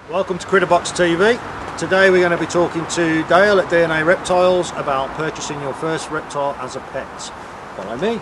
Welcome to CritterboxTV. Today we're going to be talking to Dale at DNA Reptiles about purchasing your first reptile as a pet. Follow me.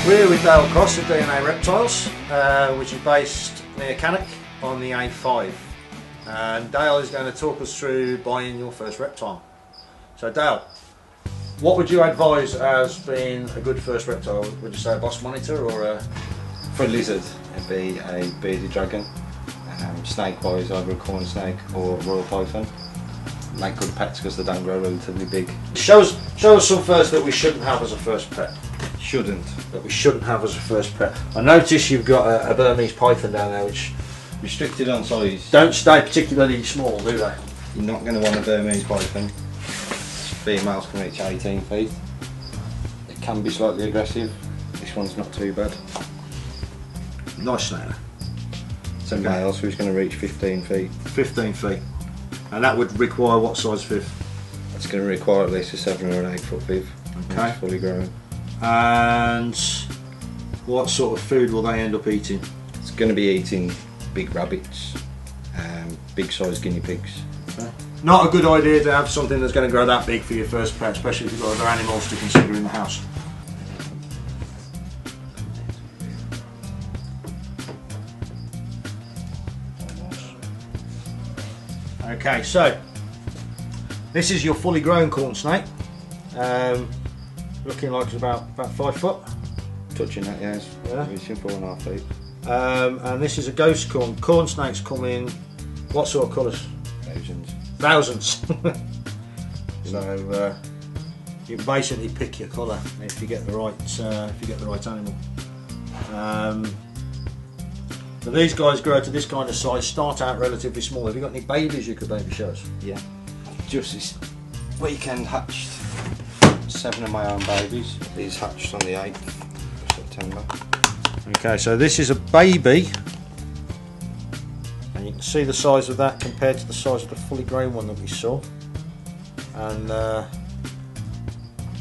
We're with Dale Cross at DNA Reptiles, which is based near Cannock on the A5. And Dale is going to talk us through buying your first reptile. So Dale, what would you advise as being a good first reptile? Would you say a boss monitor or a... For a lizard, it'd be a bearded dragon. Snake-wise, either a corn snake or a royal python. Make good pets because they don't grow relatively big. Show us some first that we shouldn't have as a first pet. Shouldn't. That we shouldn't have as a first pet. I notice you've got a Burmese python down there which Restricted on size. don't stay particularly small, do they? You're not going to want a Burmese python. Females can reach 18 feet. It can be slightly aggressive. This one's not too bad. Nice snake. It's a male, so he's going to reach 15 feet. 15 feet. And that would require what size fifth? It's going to require at least a 7 or an 8 foot fib. Okay. It's fully grown. And what sort of food will they end up eating? It's going to be eating big rabbits, big sized guinea pigs. Okay. Not a good idea to have something that's going to grow that big for your first pet, especially if you've got other animals to consider in the house. Okay, so this is your fully grown corn snake. Looking like it's about 5 foot. Touching that, yes. Yeah. Reaching 4.5 feet. And this is a ghost corn. Corn snakes come in what sort of colours? Thousands. Thousands. So you basically pick your colour if you get the right animal. So these guys grow to this kind of size, start out relatively small. Have you got any babies you could maybe show us? Yeah. Just this weekend hatched 7 of my own babies. These hatched on the 8th of September. Okay, so this is a baby, and you can see the size of that compared to the size of the fully grown one that we saw, and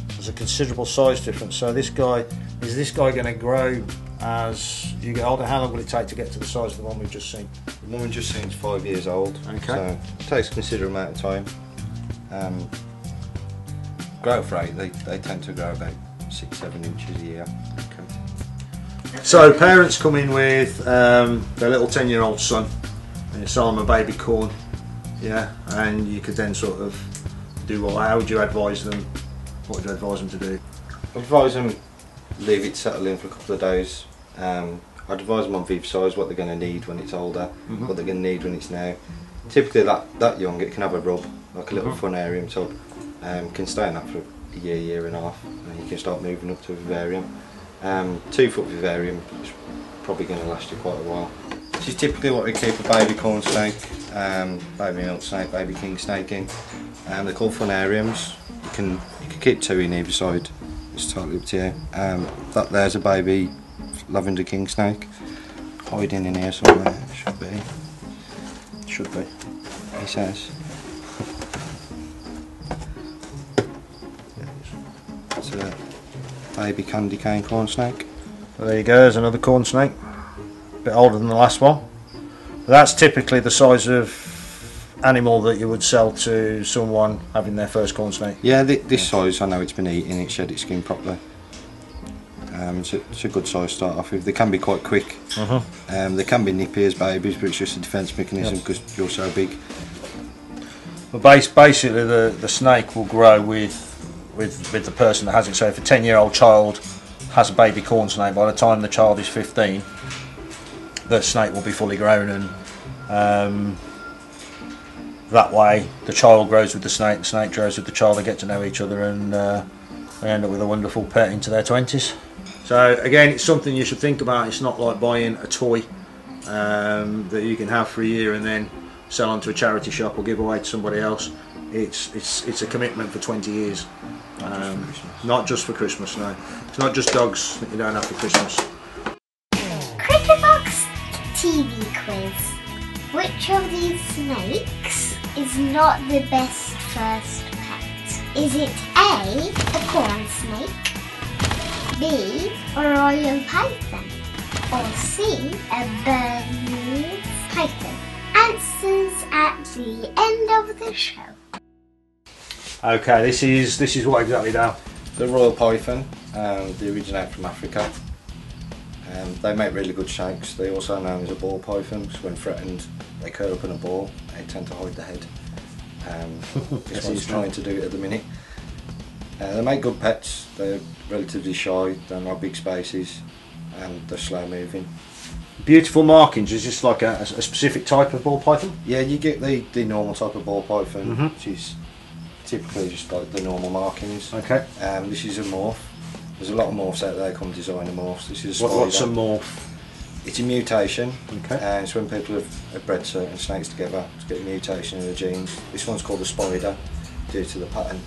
there's a considerable size difference. So is this guy going to grow as you get older? How long will it take to get to the size of the one we've just seen? The one we've just seen is 5 years old. Okay. So it takes a considerable amount of time. Growth rate, they tend to grow about 6-7 inches a year. Okay. So parents come in with their little 10-year-old son, and you sell them a baby corn, yeah, and you could then sort of do what? How would you advise them? What would you advise them to do? I'd advise them leave it settle in for a couple of days. I'd advise them on viv size, what they're going to need when it's older, what they're going to need when it's now. Typically that young, it can have a rub, like a little funarium tub. Can stay in that for a year and a half, and you can start moving up to a vivarium. 2 foot vivarium is probably going to last you quite a while. This is typically what we keep a baby corn snake, baby milk snake, baby king snake in. They're called funariums. You can keep 2 in either side. It's totally up to you. That there's a baby lavender king snake hiding in here somewhere. Should be. He says. It's a baby candy cane corn snake. Well, there you go, there's another corn snake, a bit older than the last one. That's typically the size of animal that you would sell to someone having their first corn snake. Yeah, this size, I know it's been eating, it shed its skin properly. It's a good size to start off with. They can be quite quick. They can be nippy as babies, but it's just a defence mechanism because you're so big. Well, basically the snake will grow with the person that has it. So if a 10-year-old child has a baby corn snake, by the time the child is 15, the snake will be fully grown, and that way the child grows with the snake grows with the child, they get to know each other, and they end up with a wonderful pet into their 20s. So again, it's something you should think about. It's not like buying a toy that you can have for a year and then sell on to a charity shop or give away to somebody else. It's a commitment for 20 years. Not just for Christmas, no. It's not just dogs that you don't have for Christmas. CritterboxTV quiz. Which of these snakes is not the best first pet? Is it A, a corn snake, B, a royal python, or C, a Burmese python? Answers at the end of the show. Okay, this is what exactly now? The royal python, they originate from Africa. They make really good snakes. They also are known as a ball python, because when threatened they curl up in a ball. They tend to hide the head. This one's trying to do it at the minute. They make good pets. They're relatively shy, they're not big spaces, and they're slow moving. Beautiful markings. Is this like a specific type of ball python? Yeah, you get the normal type of ball python, which is typically just like the normal markings. Okay. This is a morph. There's a lot of morphs out there called designer morphs. This is a spider. What's a morph? It's a mutation. Okay. It's when people have bred certain snakes together to get a mutation in the genes. This one's called a spider due to the pattern,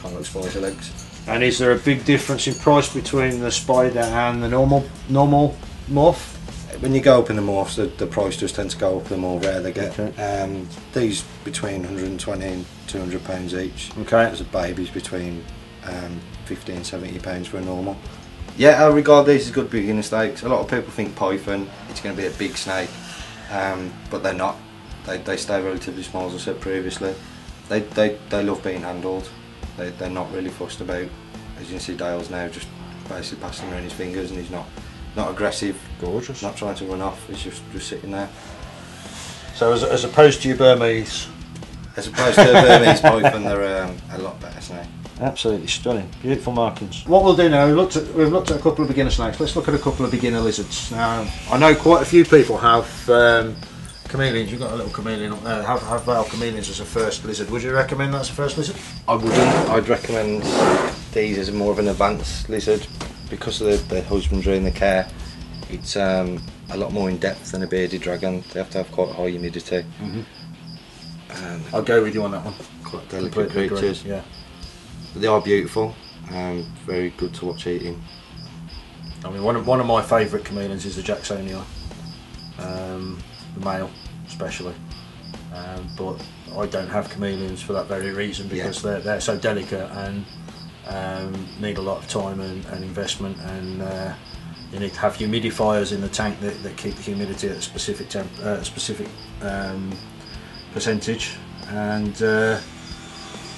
kind of like spider legs. And is there a big difference in price between the spider and the normal morph? When you go up in the morphs, the price does tend to go up the more rare they get. Okay. These between 120 and £200 each. Okay. As a baby's between 50 and £70 for a normal. Yeah, I regard these as good beginner snakes. A lot of people think python, it's going to be a big snake, but they're not. They stay relatively small, as I said previously. They love being handled. They're not really fussed about. As you can see, Dale's now just basically passing around his fingers, and he's not aggressive. Gorgeous. Not trying to run off. He's just sitting there. So as opposed to your Burmese? As opposed to a Burmese python, they're a lot better snake. Absolutely stunning, beautiful markings. What we'll do now, we've looked at a couple of beginner snakes. Let's look at a couple of beginner lizards. Now, I know quite a few people have chameleons. You've got a little chameleon up there. Have veiled chameleons as a first lizard. Would you recommend that as a first lizard? I wouldn't. I'd recommend these as more of an advanced lizard because of the husbandry and the care. It's a lot more in depth than a bearded dragon. They have to have quite high humidity. I'll go with you on that one. Quite delicate creatures. Yeah. They are beautiful, very good to watch eating. I mean, one of my favourite chameleons is the Jacksonia, the male especially. But I don't have chameleons for that very reason, because they're so delicate and need a lot of time and investment, and you need to have humidifiers in the tank that keep the humidity at a specific percentage, and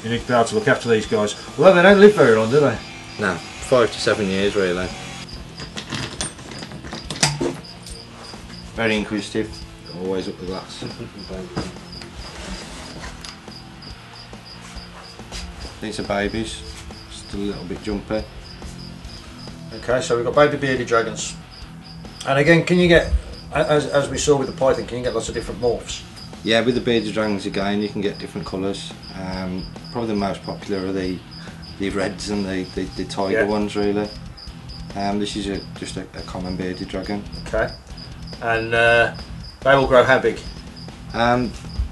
you need to be able to look after these guys. Although they don't live very long, do they? No, 5 to 7 years really. Very inquisitive, always up the glass. These are babies, still a little bit jumpy. Okay, so we've got baby bearded dragons. And again, can you get, as we saw with the python, can you get lots of different morphs? Yeah, with the bearded dragons again, you can get different colours. Probably the most popular are the reds and the tiger ones really. This is just a common bearded dragon. Okay. And they will grow how big?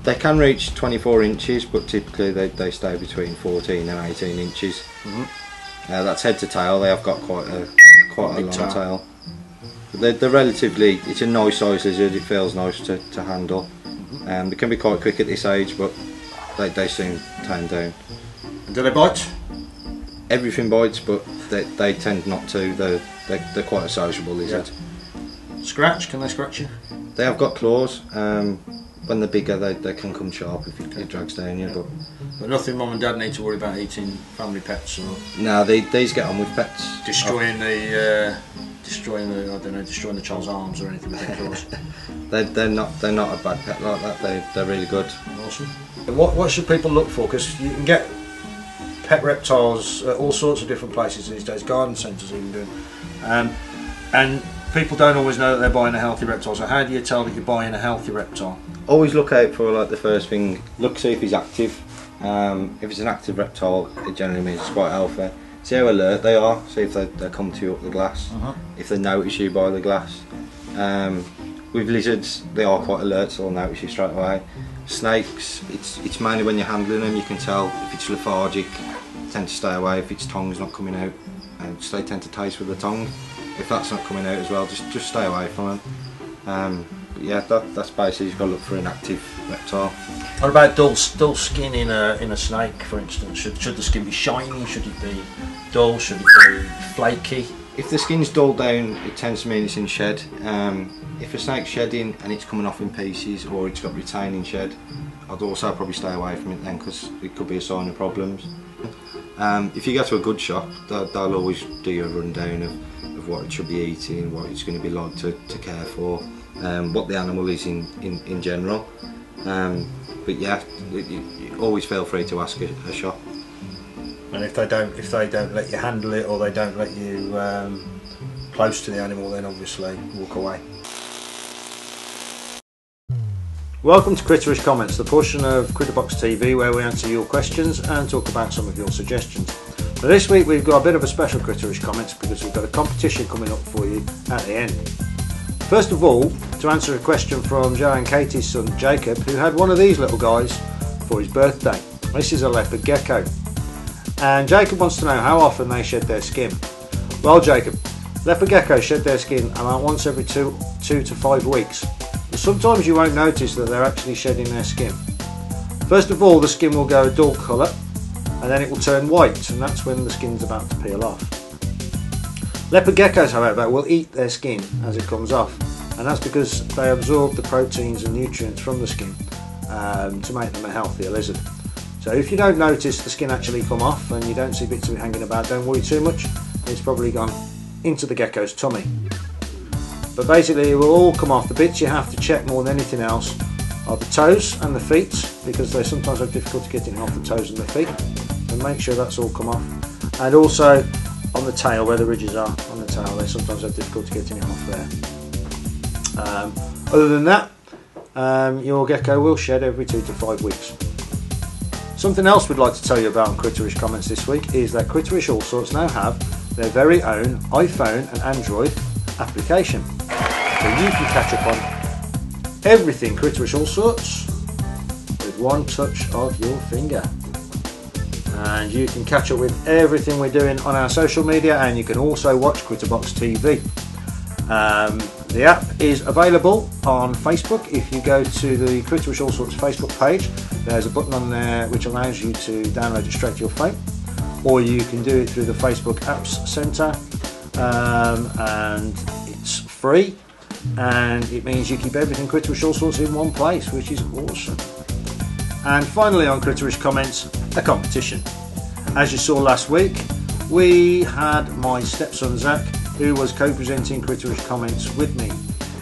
They can reach 24 inches, but typically they stay between 14 and 18 inches. That's head to tail. They have got quite a long tail. But they're relatively, it's a nice size lizard. It feels nice to handle. They can be quite quick at this age, but they soon tame down. And do they bite? Everything bites, but they tend not to. They're quite a sociable lizard. Yeah. Scratch? Can they scratch you? They have got claws. When they're bigger, they can come sharp if it drags down you. But nothing Mum and Dad need to worry about eating family pets or. No, these get on with pets. Destroying the child's arms or anything with their claws. They're not a bad pet like that. They're really good. Awesome. What should people look for? Because you can get pet reptiles at all sorts of different places these days. Garden centres even doing, and people don't always know that they're buying a healthy reptile. So how do you tell that you're buying a healthy reptile? always look out for, like, the first thing, look, see if he's active. If it's an active reptile, it generally means it's quite healthy. See how alert they are, see if they come to you up the glass, if they notice you by the glass. With lizards, they are quite alert, so they'll notice you straight away. Snakes, it's mainly when you're handling them, you can tell if it's lethargic, tend to stay away. If its tongue's not coming out, and they tend to taste with the tongue. If that's not coming out as well, just stay away from them. But yeah, that's basically, you've got to look for an active reptile. What about dull skin in a snake, for instance? Should the skin be shiny? Should it be dull? Should it be flaky? If the skin's dulled down, it tends to mean it's in shed. If a snake's shedding and it's coming off in pieces, or it's got retaining shed, I'd also probably stay away from it then, because it could be a sign of problems. If you go to a good shop, they'll always do you a rundown of what it should be eating, what it's going to be like to care for, what the animal is in general. But yeah, you always feel free to ask a shop. And if they don't let you handle it, or they don't let you close to the animal, then obviously walk away. Welcome to Critterish Comments, the portion of CritterboxTV where we answer your questions and talk about some of your suggestions. So this week we've got a bit of a special Critterish Comments, because we've got a competition coming up for you at the end. First of all, to answer a question from Joe and Katie's son Jacob, who had one of these little guys for his birthday. This is a leopard gecko, and Jacob wants to know how often they shed their skin. Well, Jacob, leopard geckos shed their skin about once every 2 to 5 weeks. But sometimes you won't notice that they're actually shedding their skin. First of all, the skin will go a dull colour, and then it will turn white, and that's when the skin's about to peel off. Leopard geckos, however, will eat their skin as it comes off, and that's because they absorb the proteins and nutrients from the skin to make them a healthier lizard. So if you don't notice the skin actually come off and you don't see bits of it hanging about, don't worry too much. It's probably gone into the gecko's tummy. But basically it will all come off. The bits you have to check more than anything else are the toes and the feet, because they sometimes have difficulty getting off the toes and the feet, and make sure that's all come off. And also on the tail, where the ridges are on the tail, they sometimes have difficulty getting it off there. Other than that, your gecko will shed every 2 to 5 weeks. Something else we'd like to tell you about on Critterish Comments this week is that Critterish All Sorts now have their very own iPhone and Android application, so you can catch up on everything Critterish All Sorts with one touch of your finger. And you can catch up with everything we're doing on our social media, and you can also watch CritterboxTV. The app is available on Facebook. If you go to the Critterish All Sorts Facebook page, there's a button on there which allows you to download it straight to your phone, or you can do it through the Facebook Apps Centre, and it's free, and it means you keep everything Critterish All Sorts in one place, which is awesome. And finally on Critterish Comments, a competition. As you saw last week, we had my stepson Zach, who was co-presenting Critterish Comments with me.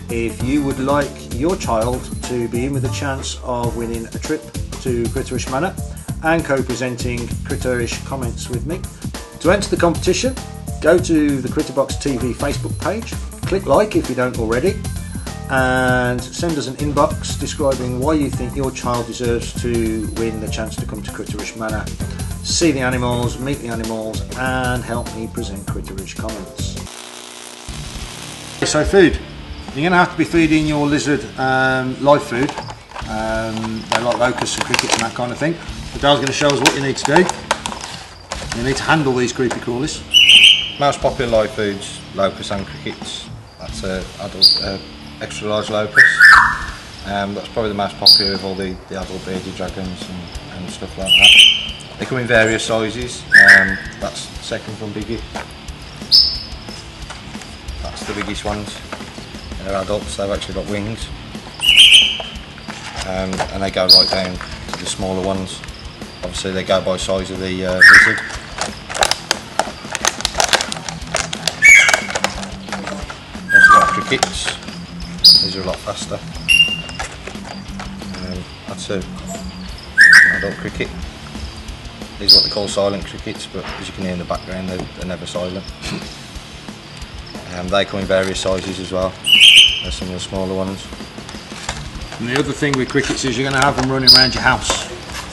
If you would like your child to be in with a chance of winning a trip to Critterish Manor and co-presenting Critterish Comments with me, to enter the competition, go to the CritterboxTV Facebook page, click like if you don't already, and send us an inbox describing why you think your child deserves to win the chance to come to Critterish Manor, see the animals, meet the animals, and help me present Critterish Comments. So food. You're going to have to be feeding your lizard live food. They like locusts and crickets and that kind of thing. But Dale's going to show us what you need to do. You need to handle these creepy crawlies. Most popular live foods, locusts and crickets. That's adult extra large locust. That's probably the most popular of all the adult bearded dragons and stuff like that. They come in various sizes. That's second from biggie. That's the biggest ones. They're adults, they've actually got wings. And they go right down to the smaller ones. Obviously they go by size of the lizard. There's a lot of crickets. These are a lot faster. That's an adult cricket. These are what they call silent crickets, but as you can hear in the background, they're never silent. They come in various sizes as well. There's some of the smaller ones. And the other thing with crickets is you're going to have them running around your house.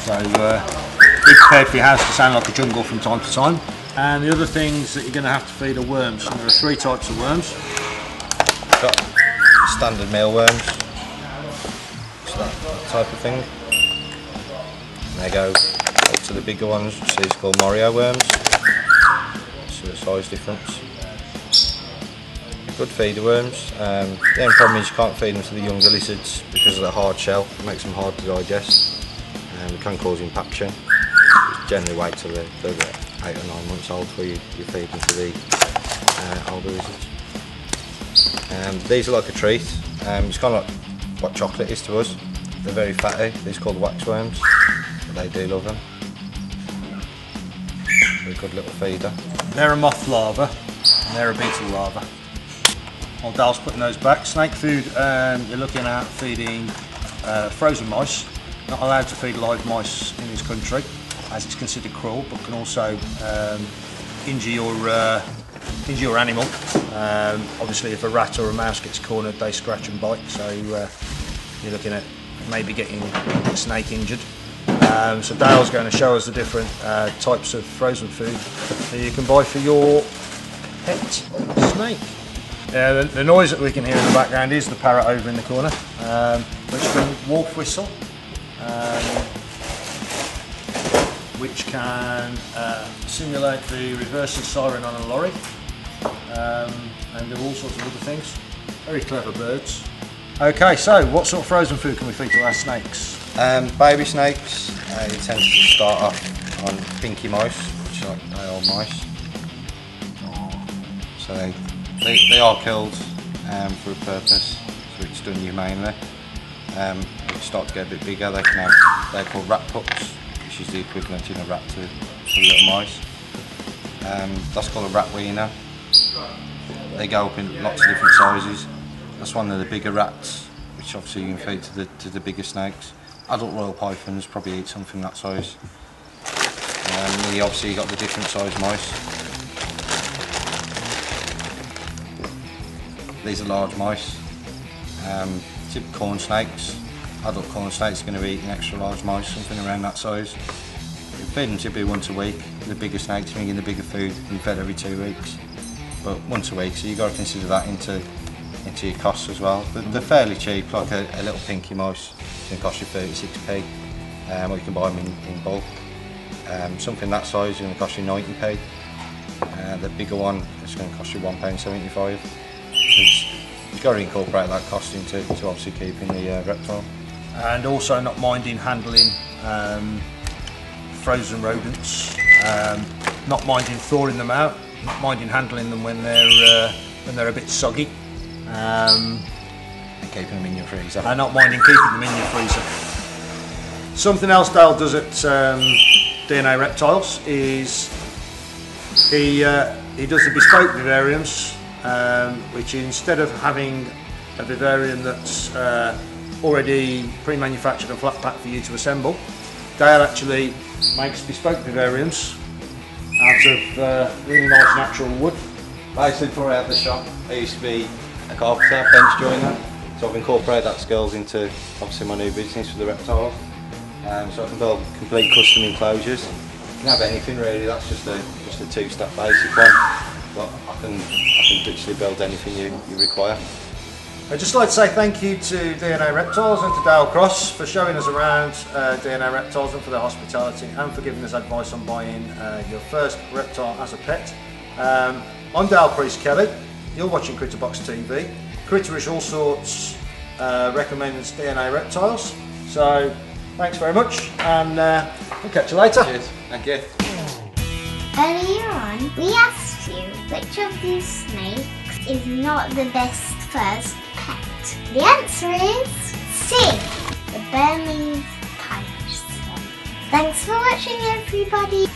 So be prepared for your house to sound like a jungle from time to time. And the other things that you're going to have to feed are worms. And there are 3 types of worms. Got standard mealworms, so that type of thing. And they go up to the bigger ones, which these are called Mario worms. So the size difference. Good feeder worms. The only problem is you can't feed them to the younger lizards because of the hard shell. It makes them hard to digest. It can cause impaction. Generally wait till they're 8 or 9 months old before you feed them to the older lizards. These are like a treat. It's kind of like what chocolate is to us. They're very fatty. These are called waxworms, but they do love them. They're a good little feeder. They're a moth larva and they're a beetle larva. While Dale's putting those back, snake food, you're looking at feeding frozen mice. Not allowed to feed live mice in this country, as it's considered cruel, but can also injure your animal. Obviously, if a rat or a mouse gets cornered, they scratch and bite. So you're looking at maybe getting a snake injured. So Dale's going to show us the different types of frozen food that you can buy for your pet snake. The noise that we can hear in the background is the parrot over in the corner, which can wolf whistle, which can simulate the reversing siren on a lorry, and do all sorts of other things. Very clever birds. Okay, so what sort of frozen food can we feed to our snakes? Baby snakes, you tend to start off on pinky mice, which are like old mice. So they are killed for a purpose, so it's done humanely. When you start to get a bit bigger, they're called rat pups, which is the equivalent in a rat to little mice. That's called a rat wiener. They go up in lots of different sizes. That's one of the bigger rats, which obviously you can feed to the bigger snakes. Adult royal pythons probably eat something that size. Obviously you got the different size mice. These are large mice. Typical corn snakes. Adult corn snakes are going to be eating extra large mice, something around that size. You feed them typically once a week. The bigger snakes, bringing the bigger food, and fed every 2 weeks. But once a week, so you've got to consider that into your costs as well. But they're fairly cheap, like a little pinky mouse. It's going to cost you 36p, or you can buy them in bulk. Something that size is going to cost you 90p. The bigger one is going to cost you £1.75. You've got to incorporate that cost into obviously keeping the reptile. And also not minding handling frozen rodents, not minding thawing them out, not minding handling them when they're a bit soggy. And keeping them in your freezer. And not minding keeping them in your freezer. Something else Dale does at DNA Reptiles is he does the bespoke vivariums, which instead of having a vivarium that's already pre-manufactured and flat packed for you to assemble, Dale actually makes bespoke vivariums out of really nice natural wood. Basically, before I had the shop, I used to be a carpenter, bench joiner, so I've incorporated that skills into obviously my new business for the reptiles. So I can build complete custom enclosures. You can have anything really, that's just a 2-step basic one, but I can literally build anything you require. I'd just like to say thank you to DNA Reptiles and to Dale Cross for showing us around DNA Reptiles and for their hospitality and for giving us advice on buying your first reptile as a pet. I'm Dale Priest-Kelly, you're watching CritterboxTV. Critterish All Sorts recommends DNA Reptiles, so thanks very much and we'll catch you later. Cheers, thank you. Earlier on, we asked you which of these snakes is not the best first pet. The answer is C, the Burmese tiger snake. Thanks for watching, everybody.